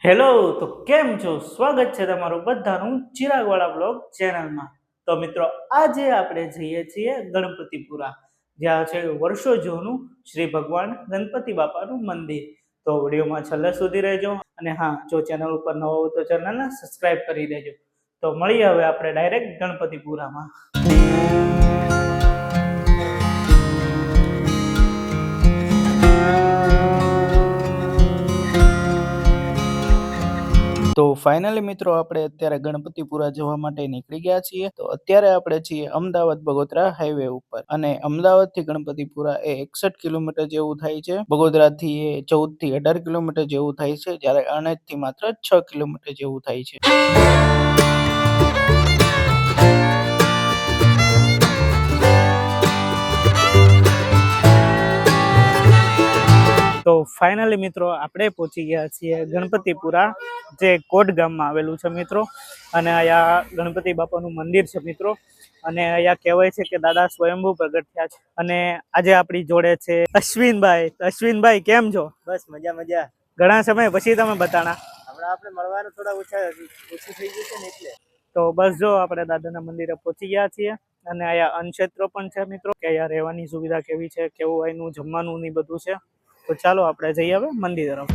Hello, તો કેમ છો? સ્વાગત છે તમારું બધાનું ચિરાગવાળા બ્લોગ ચેનલમાં. તો મિત્રો, આજે આપણે જઈએ છીએ ગણપતિપુરા, જ્યાં છે વર્ષો જૂનું શ્રી ભગવાન ગણપતિ બાપાનું મંદિર. તો વિડીયોમાં છેલ્લે સુધી રહેજો. અને હા, જો ચેનલ ઉપર નવો હોય તો ચેનલને સબસ્ક્રાઇબ કરી દેજો. તો મળીએ હવે આપણે ડાયરેક્ટ ગણપતિપુરામાં. તો ફાઇનલી મિત્રો, આપણે અત્યારે ગણપતિપુરા જવા માટે નીકળી ગયા છીએ. તો અત્યારે આપણે છીએ અમદાવાદ બગોદરા હાઈવે ઉપર, અને અમદાવાદ થી ગણપતિપુરા એ 61 કિલોમીટર જેવું થાય છે. બગોદરા થી એ 14 થી 18 કિલોમીટર જેવું થાય છે, જ્યારે અણેજ થી માત્ર 6 કિલોમીટર જેવું થાય છે. તો ફાઇનલી મિત્રો, આપણે પહોંચી ગયા છીએ ગણપતિપુરા, જે કોટ ગામમાં આવેલું છે મિત્રો. અને અહીંયા ગણપતિ બાપાનું મંદિર છે મિત્રો. અને અહીંયા કહેવાય છે કે દાદા સ્વયંભૂ પ્રગટ થયા છે. અને આજે આપણી જોડે છે અશ્વિનભાઈ. અશ્વિનભાઈ, કેમ છો? બસ મજા મજા. ઘણા સમય પછી તમે બતાણા. હમણાં આપણે મળવાનું થોડા ઓછું થઈ ગયું છે ને એટલે. તો બસ જો આપણે દાદાના મંદિરે પહોંચી ગયા છીએ. અને અહીંયા અન્નક્ષેત્ર પણ છે મિત્રો, કે અહીંયા રહેવાની સુવિધા કેવી છે, કેવું અહીંનું જમવાનું ને બધું છે. તો ચાલો આપણે જઈએ હવે મંદિર તરફ.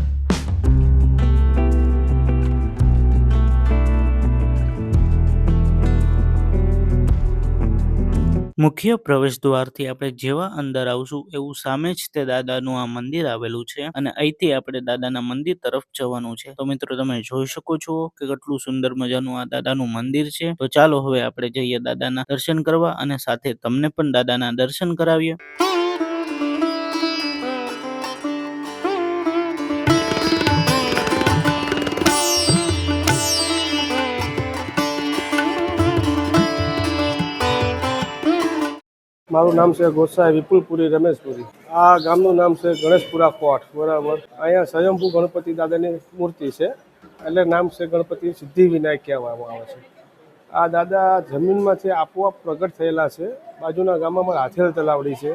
મુખ્ય પ્રવેશ દ્વારથી આપણે જેવા અંદર આવશું એવું સામે જ તે દાદાનું આ મંદિર આવેલું છે, અને અહીંથી આપણે દાદાના મંદિર તરફ જવાનું છે. તો મિત્રો, તમે જોઈ શકો છો કે કેટલું સુંદર મજાનું આ દાદાનું મંદિર છે. તો ચાલો હવે આપણે જઈએ દાદાના દર્શન કરવા, અને સાથે તમને પણ દાદાના દર્શન કરાવીએ. મારું નામ છે ગોસાઈ વિપુલપુરી રમેશપુરી. આ ગામનું નામ છે ગણેશપુરા કોટ. બરાબર. અહીંયા સ્વયંભૂ ગણપતિ દાદાની મૂર્તિ છે, એટલે નામ છે ગણપતિ સિદ્ધિ વિનાયક કહેવામાં આવે છે. આ દાદા જમીનમાંથી આપોઆપ પ્રગટ થયેલા છે. બાજુના ગામમાં હાથેલ તલાવડી છે,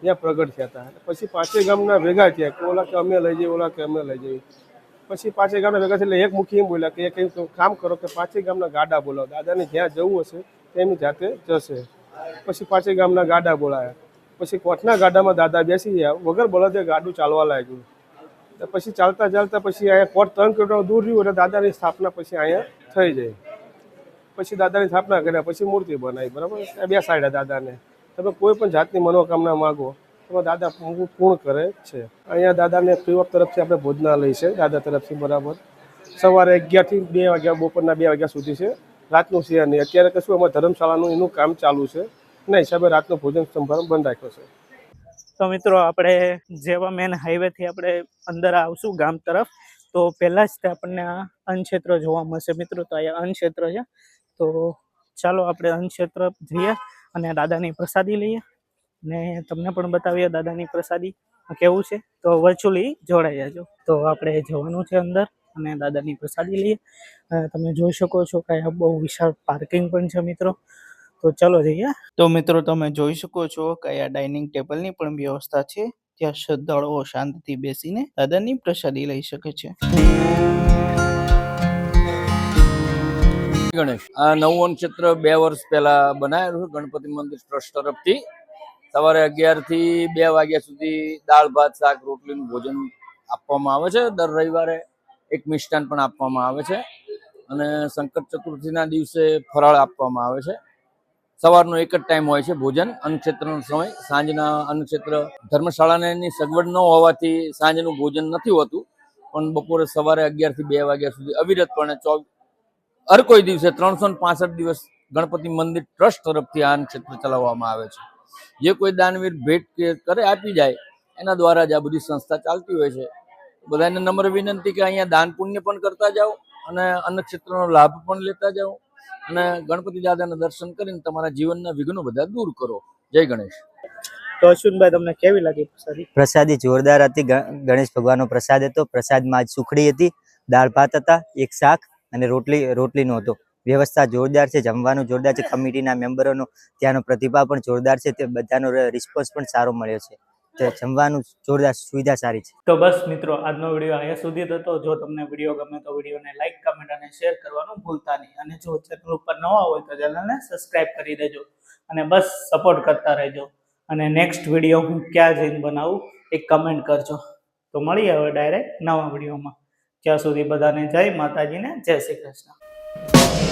ત્યાં પ્રગટ થયા હતા. પછી પાંચે ગામના ભેગા થયા કે ઓલા કે અમે લઈ જઈએ, ઓલા કે અમે લઈ જઈએ. પછી પાંચે ગામના ભેગા થયા એટલે એક મુખી એમ બોલ્યા કે કંઈક કામ કરો કે પાંચે ગામના ગાડા બોલાવો, દાદાને જ્યાં જવું હશે તેની જાતે જશે. પછી પાંચે ગામના ગાડા બોલાયા. પછી કોટના ગાડામાં દાદા બેસી ગયા, વગર બળદે ગાડું ચાલવા લાગ્યું. પછી ચાલતા ચાલતા પછી અહીંયા કોટ 3 કિલોમીટર દૂર રહ્યું, એટલે દાદાની સ્થાપના પછી અહીંયા થઈ જાય. પછી દાદાની સ્થાપના કર્યા, પછી મૂર્તિ બનાવી. બરાબર. બે સાઈડ દાદાને તમે કોઈ પણ જાતની મનોકામના માગો તો દાદા પૂર્ણ કરે છે. અહીંયા દાદાને ફ્રી ઓફ તરફથી આપણે ભોજનાલય છે દાદા તરફથી. બરાબર. સવારે 11 થી 2 વાગ્યા, બપોરના 2 વાગ્યા સુધી છે. રાતનું છે નહીં. અત્યારે કશું અમારે ધર્મશાળાનું એનું કામ ચાલુ છે, એના હિસાબે રાતનો ભોજન સંભાળ બંધ રાખ્યો છે. તો મિત્રો, આપણે જેવા મેન હાઈવેથી આપણે અંદર આવશું ગામ તરફ, તો પહેલાં જ તે આપણને આ અન્નક્ષેત્ર જોવા મળશે મિત્રો. તો અહીંયા અન્નક્ષેત્ર છે. તો ચાલો આપણે અન્નક્ષેત્ર જઈએ અને દાદાની પ્રસાદી લઈએ, ને તમને પણ બતાવીએ દાદાની પ્રસાદી કેવું છે. તો વર્ચ્યુઅલી જોડાઈ જજો. તો આપણે જવાનું છે અંદર અને દાદાની પ્રસાદી લઈએ. તમે જોઈ શકો છો કે અહીંયા બહુ વિશાળ પાર્કિંગ પણ છે મિત્રો. તો ચાલો જઈએ. તો મિત્રો, તમે જોઈ શકો છો કે અહીંયા ડાઇનિંગ ટેબલની પણ વ્યવસ્થા છે, જ્યાં શ્રદ્ધાળુઓ શાંતિથી બેસીને દાદાની પ્રસાદી લઈ શકે છે. ગણેશ, આ નવું અન્નક્ષેત્ર 2 વર્ષ પહેલા બનાવેલું છે ગણપતિ મંદિર ટ્રસ્ટ તરફથી. સવારે 11 થી 2 વાગ્યા સુધી દાળ ભાત શાક રોટલીનું ભોજન આપવામાં આવે છે. દર રવિવારે એક મિષ્ટાન પણ આપવામાં આવે છે, અને સંકટ ચતુર્થીના દિવસે ફરાળ આપવામાં આવે છે. સવારનો એક જ ટાઈમ હોય છે ભોજન, અન્નક્ષેત્રનો સમય. સાંજના અન્નક્ષેત્ર ધર્મશાળાની સગવડ ન હોવાથી સાંજનું ભોજન નથી હોતું, પણ બપોરે સવારે 11 થી 2 વાગ્યા સુધી અવિરતપણે હર કોઈ દિવસે 365 દિવસ ગણપતિ મંદિર ટ્રસ્ટ તરફથી આ અન્નક્ષેત્ર ચલાવવામાં આવે છે. જે કોઈ દાનવીર ભેટ કરે આપી જાય, એના દ્વારા જ આ બધી સંસ્થા ચાલતી હોય છે. બધાને નમ્ર વિનંતી કે અહીંયા દાન પુણ્ય પણ કરતા જાઓ, અને અન્નક્ષેત્રનો લાભ પણ લેતા જાઓ, અને ગણપતિ દાદાના દર્શન કરીને તમારા જીવનના વિઘ્નો બધા દૂર કરો. જય ગણેશ. તો અશ્વિનભાઈ, તમને કેવી લાગી પ્રસાદી? પ્રસાદી જોરદાર હતી. ગણેશ ભગવાનનો પ્રસાદ હતો. પ્રસાદમાં સુખડી હતી, દાળ ભાત હતા, એક શાક અને રોટલીનો હતો. વ્યવસ્થા જોરદાર છે, જમવાનું જોરદાર છે. કમિટીના મેમ્બરોનો ત્યાંનો પ્રતિભાવ પણ જોરદાર છે. તે બધાનો રિસ્પોન્સ પણ સારો મળ્યો છે. જમવાનું જોરદાર, સુવિધા સારી છે. તો બસ મિત્રો, આજનો વિડીયો અહીંયા સુધી જ હતો. જો તમને વિડીયો ગમે તો વિડીયોને લાઈક, કમેન્ટ અને શેર કરવાનું ભૂલતા નહીં. અને જો ચેનલ ઉપર નવા હોય તો ચેનલને સબસ્ક્રાઇબ કરી દેજો અને બસ સપોર્ટ કરતા રહેજો. અને નેક્સ્ટ વિડીયો હું ક્યાં જઈને બનાવું એ કમેન્ટ કરજો. તો મળીએ હવે ડાયરેક્ટ નવા વિડીયોમાં. ત્યાં સુધી બધાને જય માતાજીને જય શ્રી કૃષ્ણ.